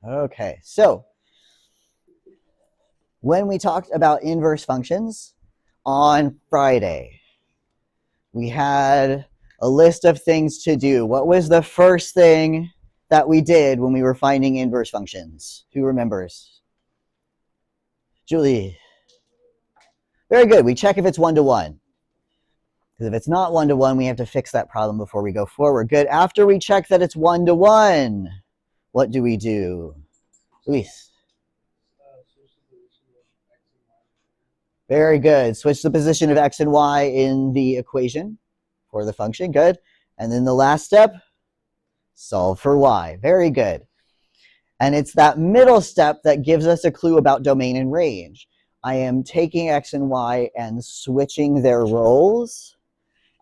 Okay, so when we talked about inverse functions on Friday, we had a list of things to do. What was the first thing that we did when we were finding inverse functions? Who remembers? Julie. Very good. We check if it's one-to-one. Because if it's not one-to-one, we have to fix that problem before we go forward. Good. After we check that it's one-to-one, what do we do? Luis. Very good. Switch the position of x and y in the equation for the function. Good. And then the last step, solve for y. Very good. And it's that middle step that gives us a clue about domain and range. I am taking x and y and switching their roles.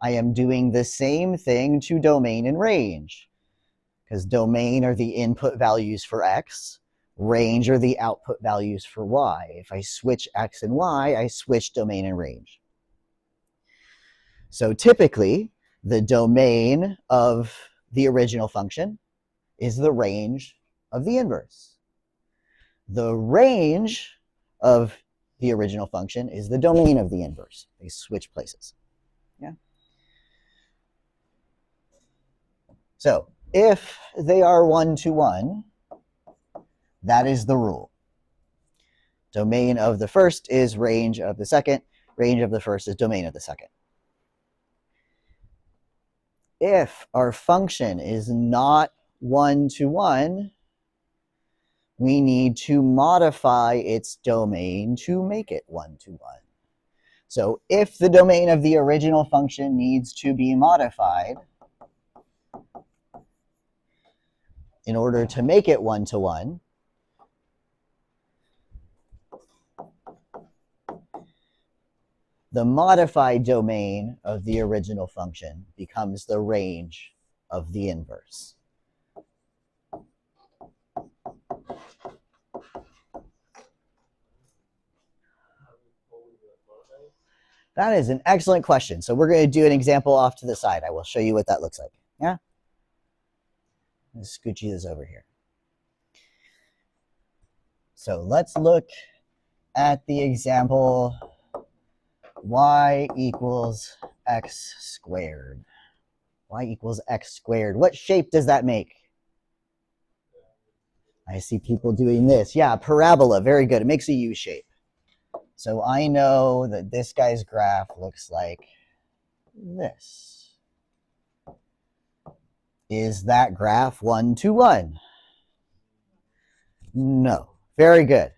I am doing the same thing to domain and range, because domain are the input values for x, range are the output values for y. If I switch x and y, I switch domain and range. So typically, the domain of the original function is the range of the inverse. The range of the original function is the domain of the inverse. They switch places. Yeah. So if they are one-to-one, that is the rule. Domain of the first is range of the second. Range of the first is domain of the second. If our function is not one-to-one, we need to modify its domain to make it one-to-one. So if the domain of the original function needs to be modified in order to make it one-to-one, the modified domain of the original function becomes the range of the inverse. That is an excellent question. So we're going to do an example off to the side. I will show you what that looks like. Yeah? Let's scooch this over here. So let's look at the example y equals x squared. Y equals x squared. What shape does that make? I see people doing this. Yeah, parabola. Very good. It makes a U shape. So I know that this guy's graph looks like this. Is that graph one-to-one? No. Very good.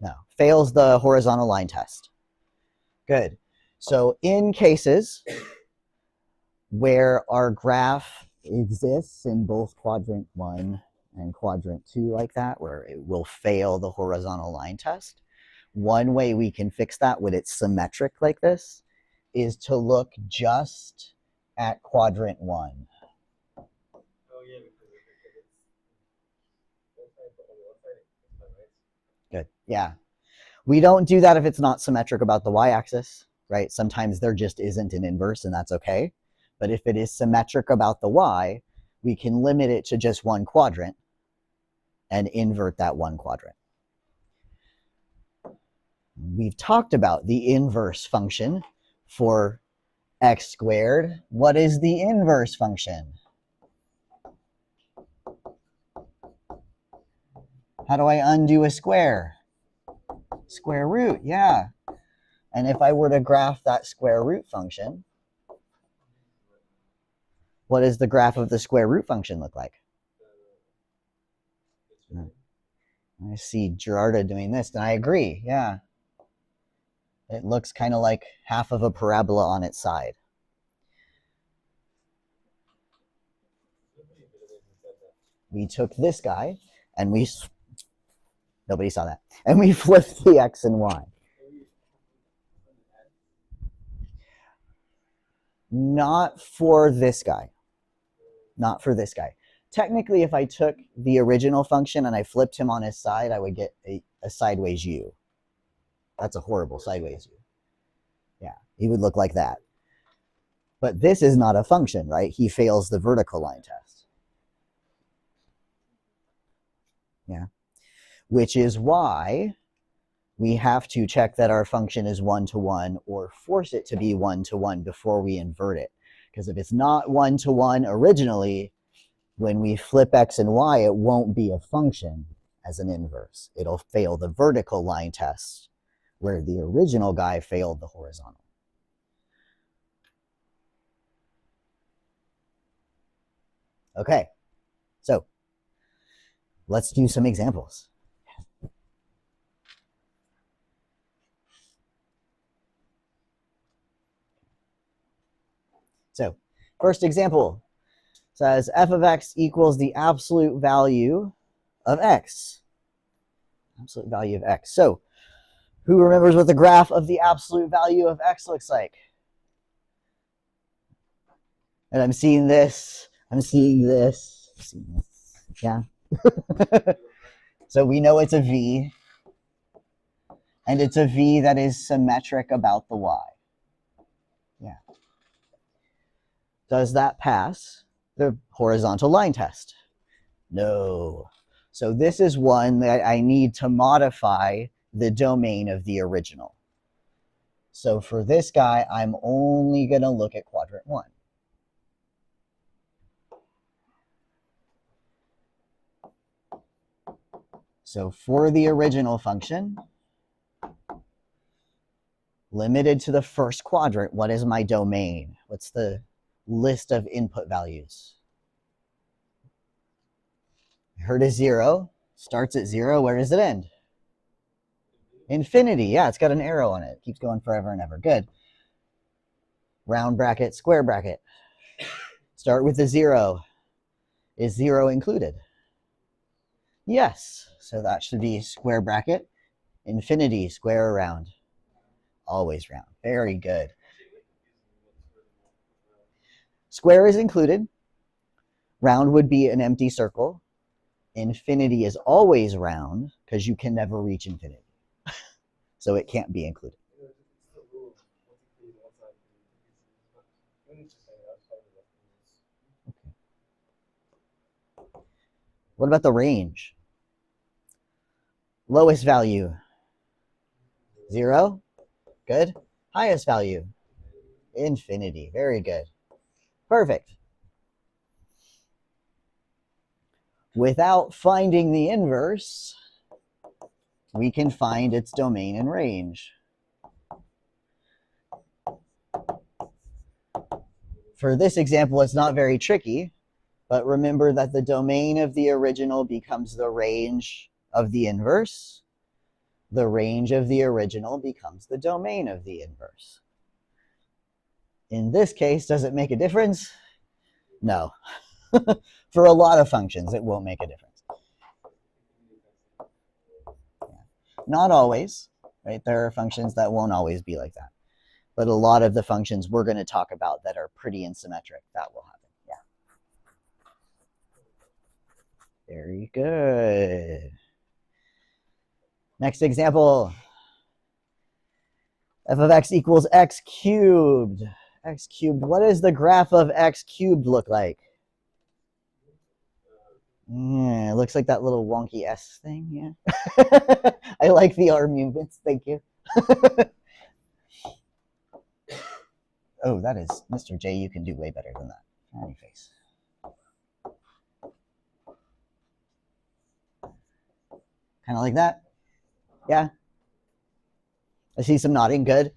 No. Fails the horizontal line test. Good. So in cases where our graph exists in both quadrant 1 and quadrant 2 like that, where it will fail the horizontal line test, one way we can fix that when it's symmetric like this is to look just at quadrant 1. Good. Yeah. We don't do that if it's not symmetric about the y-axis, right? Sometimes there just isn't an inverse, and that's okay. But if it is symmetric about the y, we can limit it to just one quadrant and invert that one quadrant. We've talked about the inverse function for x squared. What is the inverse function? How do I undo a square? Square root, yeah. And if I were to graph that square root function, what does the graph of the square root function look like? I see Gerarda doing this, and I agree, yeah. It looks kind of like half of a parabola on its side. We took this guy, and nobody saw that, and we flipped the x and y. Not for this guy. Not for this guy. Technically, if I took the original function and I flipped him on his side, I would get a sideways U. That's a horrible sideways U. Yeah, he would look like that. But this is not a function, right? He fails the vertical line test. Yeah. Which is why we have to check that our function is 1-to-1 or force it to be 1-to-1 before we invert it. Because if it's not 1-to-1 originally, when we flip x and y, it won't be a function as an inverse. It'll fail the vertical line test, where the original guy failed the horizontal. Okay, so let's do some examples. So first example says f of x equals the absolute value of x. Absolute value of x. So who remembers what the graph of the absolute value of x looks like? And I'm seeing this. I'm seeing this. I'm seeing this. Yeah. So we know it's a v. And it's a v that is symmetric about the y. Yeah. Does that pass the horizontal line test? No. So this is one that I need to modify the domain of the original. So for this guy, I'm only going to look at quadrant 1. So for the original function, limited to the first quadrant, what is my domain? What's the list of input values? I heard a 0. Starts at 0. Where does it end? Infinity. Yeah, it's got an arrow on it. It keeps going forever and ever. Good. Round bracket, square bracket. Start with the 0. Is 0 included? Yes. So that should be square bracket, infinity, square or round. Always round. Very good. Square is included. Round would be an empty circle. Infinity is always round because you can never reach infinity. So it can't be included. Okay. What about the range? Lowest value, 0. Good. Highest value, infinity. Very good. Perfect. Without finding the inverse, we can find its domain and range. For this example, it's not very tricky, but remember that the domain of the original becomes the range of the inverse. The range of the original becomes the domain of the inverse. In this case, does it make a difference? No. For a lot of functions, it won't make a difference. Yeah. Not always, right? There are functions that won't always be like that. But a lot of the functions we're going to talk about that are pretty unsymmetric, that will happen. Yeah. Very good. Next example. F of x equals x cubed. X cubed. What does the graph of x cubed look like? Yeah, it looks like that little wonky S thing. Yeah. I like the arm movements. Thank you. Oh, that is Mr. J. You can do way better than that. On your face. Kind of like that. Yeah. I see some nodding. Good.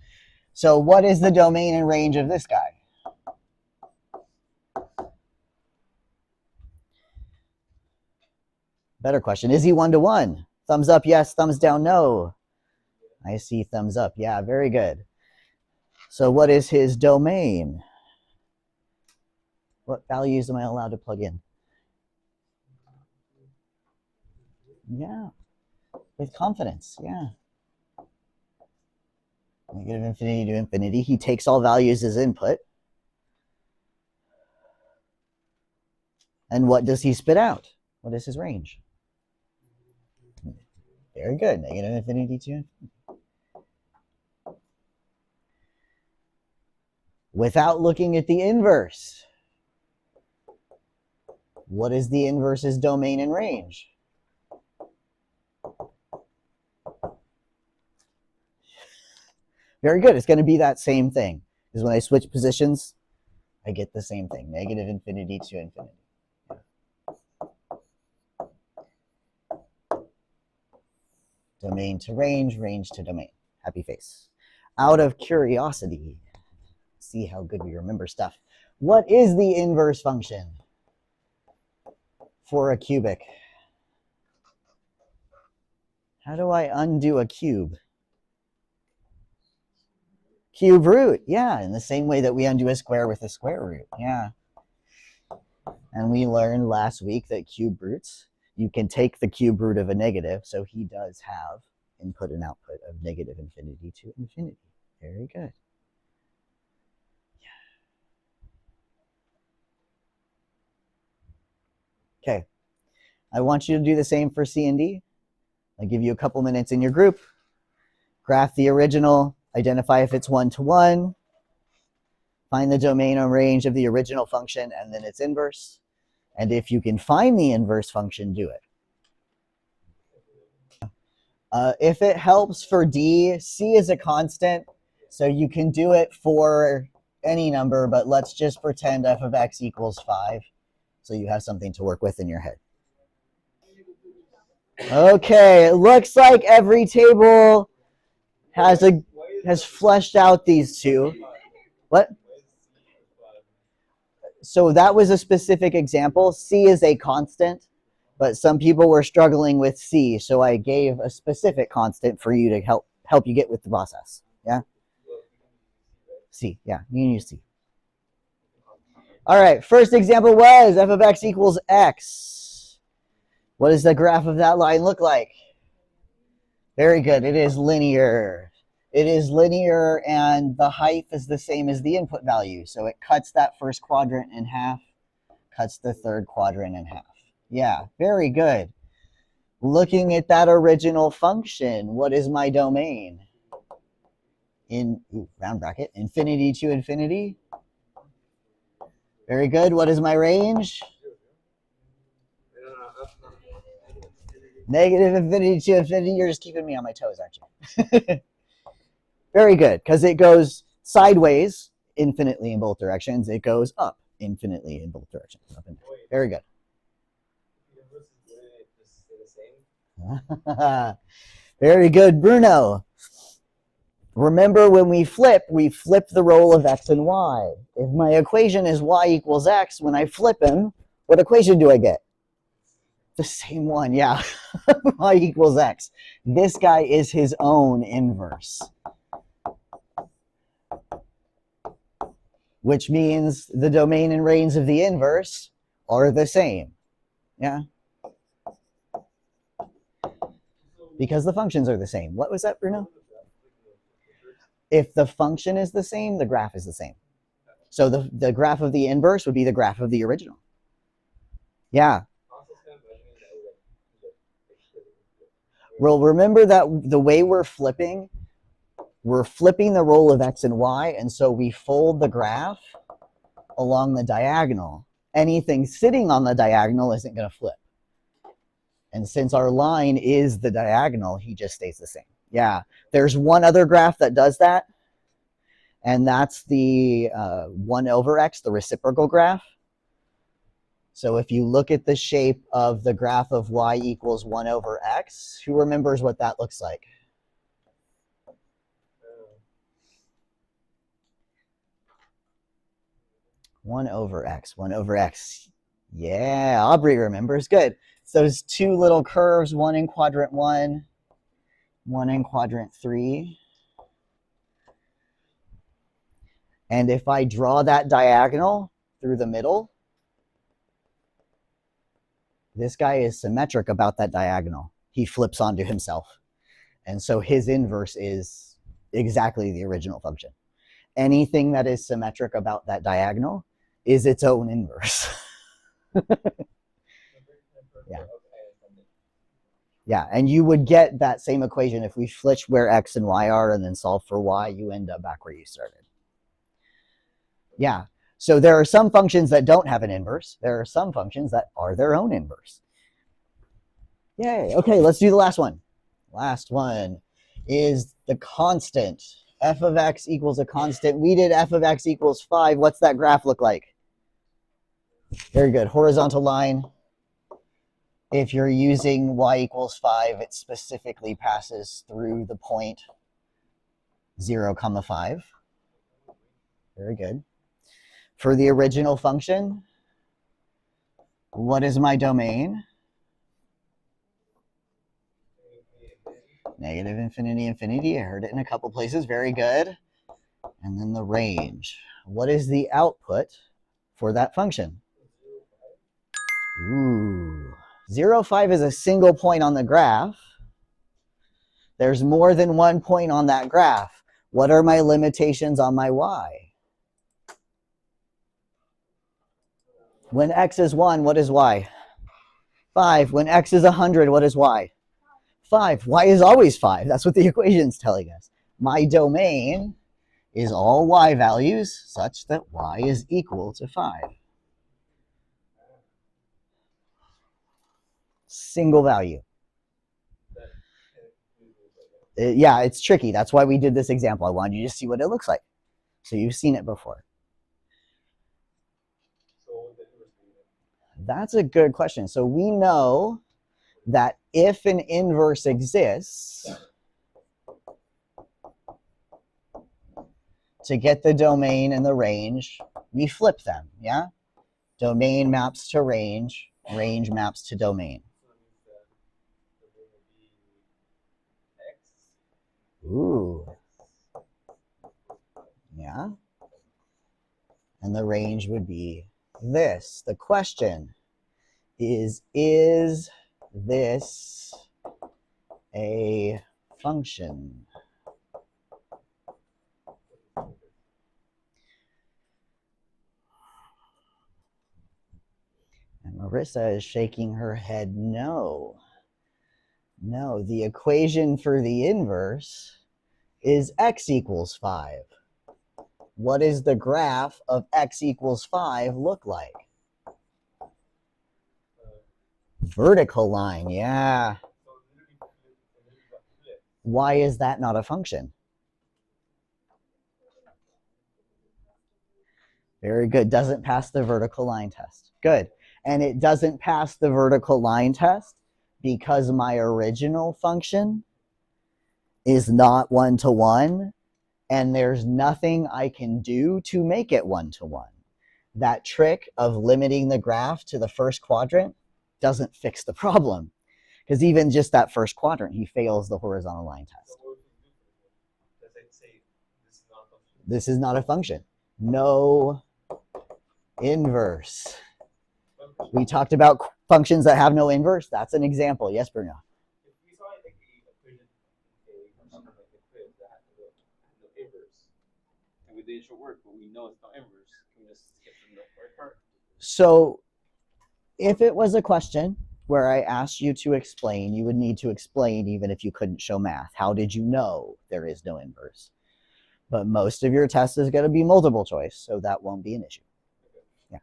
So what is the domain and range of this guy? Better question. Is he 1-to-1? Thumbs up, yes. Thumbs down, no. I see thumbs up. Yeah, very good. So what is his domain? What values am I allowed to plug in? Yeah, with confidence, yeah. Negative infinity to infinity. He takes all values as input. And what does he spit out? What is his range? Very good. Negative infinity to infinity. Without looking at the inverse, what is the inverse's domain and range? Very good. It's going to be that same thing. Because when I switch positions, I get the same thing. Negative infinity to infinity. Domain to range, range to domain. Happy face. Out of curiosity, see how good we remember stuff. What is the inverse function for a cubic? How do I undo a cube? Cube root, yeah, in the same way that we undo a square with a square root, yeah. And we learned last week that cube roots, you can take the cube root of a negative, so he does have input and output of negative infinity to infinity. Very good. Okay, I want you to do the same for C and D. I'll give you a couple minutes in your group. Graph the original, identify if it's one-to-one, find the domain or range of the original function and then its inverse. And if you can find the inverse function, do it. If it helps for D, C is a constant, so you can do it for any number, but let's just pretend f of x equals 5, so you have something to work with in your head. Okay, it looks like every table has fleshed out these two. What? So that was a specific example. C is a constant, but some people were struggling with C, so I gave a specific constant for you to help you get with the process. Yeah? C, yeah, you can use C. All right, first example was f of x equals x. What does the graph of that line look like? Very good, it is linear. It is linear and the height is the same as the input value. So it cuts that first quadrant in half, cuts the third quadrant in half. Yeah, very good. Looking at that original function, what is my domain? In round bracket, infinity to infinity. Very good. What is my range? Negative infinity to infinity. You're just keeping me on my toes, aren't you? Very good, because it goes sideways infinitely in both directions. It goes up infinitely in both directions. Up and down. Very good. Very good, Bruno. Remember when we flip the role of x and y. If my equation is y equals x, when I flip him, what equation do I get? The same one, yeah. Y equals x. This guy is his own inverse. Which means the domain and range of the inverse are the same. Yeah? Because the functions are the same. What was that, Bruno? If the function is the same, the graph is the same. So the graph of the inverse would be the graph of the original. Yeah. Well, remember that the way we're flipping the role of x and y, and so we fold the graph along the diagonal. Anything sitting on the diagonal isn't going to flip. And since our line is the diagonal, he just stays the same. Yeah, there's one other graph that does that, and that's the 1 over x, the reciprocal graph. So if you look at the shape of the graph of y equals 1 over x, who remembers what that looks like? One over x. Yeah, Aubrey remembers. Good. It's those two little curves, one in quadrant 1, one in quadrant 3. And if I draw that diagonal through the middle, this guy is symmetric about that diagonal. He flips onto himself. And so his inverse is exactly the original function. Anything that is symmetric about that diagonal is its own inverse. Yeah. Yeah, and you would get that same equation if we switch where x and y are and then solve for y, you end up back where you started. Yeah, so there are some functions that don't have an inverse. There are some functions that are their own inverse. Yay, okay, let's do the last one. Last one is the constant f of x equals a constant. We did f of x equals 5. What's that graph look like? Very good. Horizontal line. If you're using y equals 5, it specifically passes through the point 0, 5. Very good. For the original function, what is my domain? Negative infinity, infinity. I heard it in a couple places. Very good. And then the range. What is the output for that function? Ooh. 0, 5 is a single point on the graph. There's more than one point on that graph. What are my limitations on my y? When x is 1, what is y? 5. When x is 100, what is y? 5. Y is always 5. That's what the equation's telling us. My domain is all y values such that y is equal to 5. Single value. Yeah, it's tricky. That's why we did this example. I wanted you to see what it looks like. So you've seen it before. That's a good question. So we know that if an inverse exists, to get the domain and the range, we flip them, yeah? Domain maps to range, range maps to domain. Ooh. Yeah. And the range would be this. The question is this a function? And Marissa is shaking her head no. No, the equation for the inverse is x equals 5. What does the graph of x equals 5 look like? Vertical line, yeah. Why is that not a function? Very good. Doesn't pass the vertical line test. Good. And it doesn't pass the vertical line test because my original function is not 1-to-1, and there's nothing I can do to make it 1-to-1. That trick of limiting the graph to the first quadrant doesn't fix the problem, because even just that first quadrant, he fails the horizontal line test. This is not a function. No inverse. We talked about functions that have no inverse. That's an example. Yes, Bruno? If we saw like a equation, a function like a quiz that has no inverse, and we did it should work, but we know it's not inverse, can we just skip the right part? So if it was a question where I asked you to explain, you would need to explain even if you couldn't show math. How did you know there is no inverse? But most of your test is going to be multiple choice, so that won't be an issue. Yeah.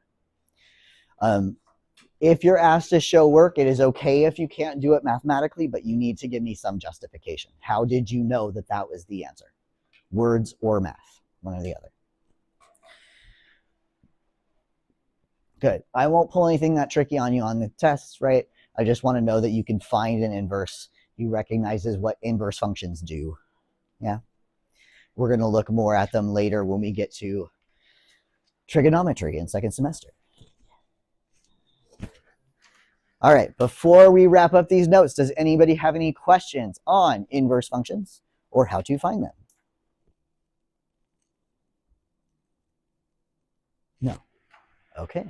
If you're asked to show work, it is okay if you can't do it mathematically, but you need to give me some justification. How did you know that that was the answer? Words or math, one or the other. Good. I won't pull anything that tricky on you on the tests, right? I just want to know that you can find an inverse. You recognizes what inverse functions do. Yeah. We're going to look more at them later when we get to trigonometry in second semester. All right, before we wrap up these notes, does anybody have any questions on inverse functions or how to find them? No. Okay.